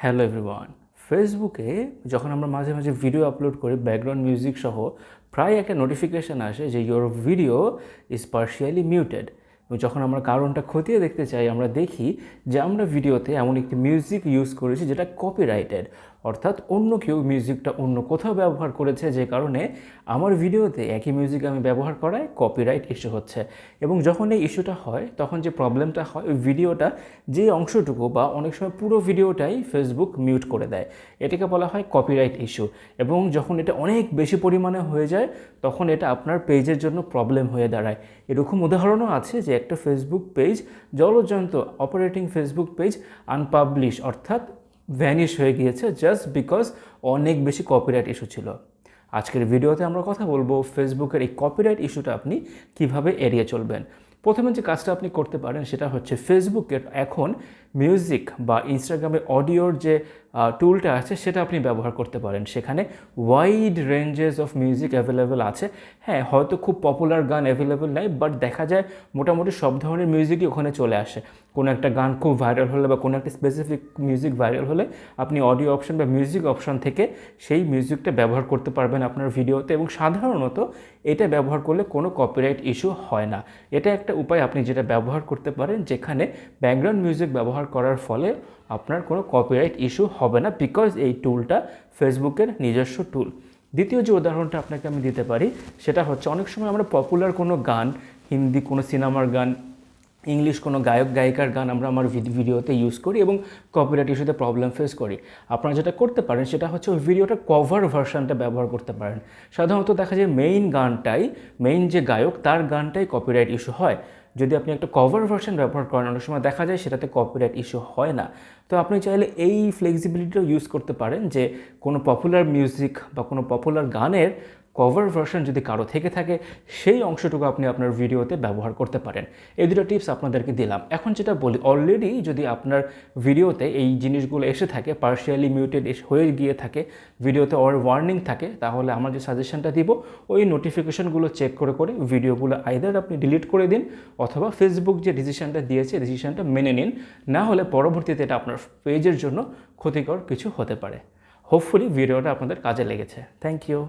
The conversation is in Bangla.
Hello everyone. ফেসবুকে যখন আমরা মাঝে মাঝে ভিডিও আপলোড করি ব্যাকগ্রাউন্ড মিউজিক সহ প্রায় একটা নোটিফিকেশান আসে যে your video is partially muted. এবং যখন আমরা কারণটা খতিয়ে দেখতে চাই আমরা দেখি যে আমরা ভিডিওতে এমন একটি মিউজিক ইউজ করেছি যেটা কপিরাইটেড, অর্থাৎ অন্য কেউ মিউজিকটা অন্য কোথাও ব্যবহার করেছে, যে কারণে আমার ভিডিওতে একই মিউজিক আমি ব্যবহার করায় কপিরাইট ইস্যু হচ্ছে। এবং যখন এই ইস্যুটা হয় তখন যে প্রবলেমটা হয়, ওই ভিডিওটা যে অংশটুকু বা অনেক সময় পুরো ভিডিওটাই ফেসবুক মিউট করে দেয়, এটাকে বলা হয় কপিরাইট ইস্যু। এবং যখন এটা অনেক বেশি পরিমাণে হয়ে যায় তখন এটা আপনার পেজের জন্য প্রবলেম হয়ে দাঁড়ায়। এরকম উদাহরণও আছে যে একটা ফেসবুক পেজ, জলজন্ত অপারেটিং ফেসবুক পেজ আনপাবলিশ অর্থাৎ ভ্যানিশ হয়ে গিয়েছে জাস্ট বিকজ অনেক বেশি কপিরাইট ইস্যু ছিল। আজকের ভিডিওতে আমরা কথা বলবো ফেসবুকের এই কপিরাইট ইস্যুটা আপনি কিভাবে এড়িয়ে চলবেন। প্রথমে যে কাজটা আপনি করতে পারেন সেটা হচ্ছে ফেসবুকের এখন মিউজিক বা ইনস্টাগ্রামে অডিওর যে টুলটা আছে সেটা আপনি ব্যবহার করতে পারেন। সেখানে wide ranges of music available আছে। হ্যাঁ, হয়তো খুব পপুলার গান অ্যাভেলেবেল নাই, বাট দেখা যায় মোটামুটি সব ধরনের মিউজিকই ওখানে চলে আসে। কোনো একটা গান খুব ভাইরাল হলে বা কোনো একটা স্পেসিফিক মিউজিক ভাইরাল হলে আপনি অডিও অপশন বা মিউজিক অপশন থেকে সেই মিউজিকটা ব্যবহার করতে পারবেন আপনার ভিডিওতে, এবং সাধারণত এটা ব্যবহার করলে কোনো কপিরাইট ইস্যু হয় না। এটা একটা উপায় আপনি যেটা ব্যবহার করতে পারেন, যেখানে ব্যাকগ্রাউন্ড মিউজিক ব্যবহার করার ফলে আপনার কোনো কপিরাইট ইস্যু হবে না, বিকজ এই টুলটা ফেসবুকের নিজস্ব টুল। দ্বিতীয় যে উদাহরণটা আপনাকে আমি দিতে পারি সেটা হচ্ছে অনেক সময় আমরা পপুলার কোনো গান, হিন্দি কোনো সিনেমার গান, ইংলিশ কোনো গায়ক গায়িকার গান আমরা আমার ভিডিওতে ইউজ করি এবং কপিরাইট ইস্যুতে প্রবলেম ফেস করি। আপনারা যেটা করতে পারেন সেটা হচ্ছে ওই ভিডিওটা কভার ভার্সানটা ব্যবহার করতে পারেন। সাধারণত দেখা যায় মেইন যে গায়ক তার গানটাই কপিরাইট ইস্যু হয়। যদি আপনি একটা কভার ভার্সন ব্যবহার করেন অনেক সময় দেখা যায় সেটাতে কপিরাইট ইস্যু হয় না। তো আপনি চাইলে এই ফ্লেক্সিবিলিটিও ইউজ করতে পারেন যে কোনো পপুলার মিউজিক বা কোনো পপুলার গানের কভার ভার্সন যদি কারো থেকে থাকে সেই অংশটুকু আপনি আপনার ভিডিওতে ব্যবহার করতে পারেন। এই দুটো টিপস আপনাদেরকে দিলাম। এখন যেটা বলি, অলরেডি যদি আপনার ভিডিওতে এই জিনিসগুলো এসে থাকে, পার্শিয়ালি মিউটেড হয়ে গিয়ে থাকে, ভিডিওতে ওয়ার্নিং থাকে, তাহলে আমার যে সাজেশনটা দিব ওই নোটিফিকেশনগুলো চেক করে করে ভিডিওগুলো আইদার আপনি ডিলিট করে দিন অথবা ফেসবুক যে ডিসিশনটা দিয়েছে ডিসিশনটা মেনে নিন। না হলে পরবর্তীতে এটা আপনার পেজের জন্য ক্ষতিকর কিছু হতে পারে। হোপফুলি ভিডিওটা আপনাদের কাজে লেগেছে। Thank you.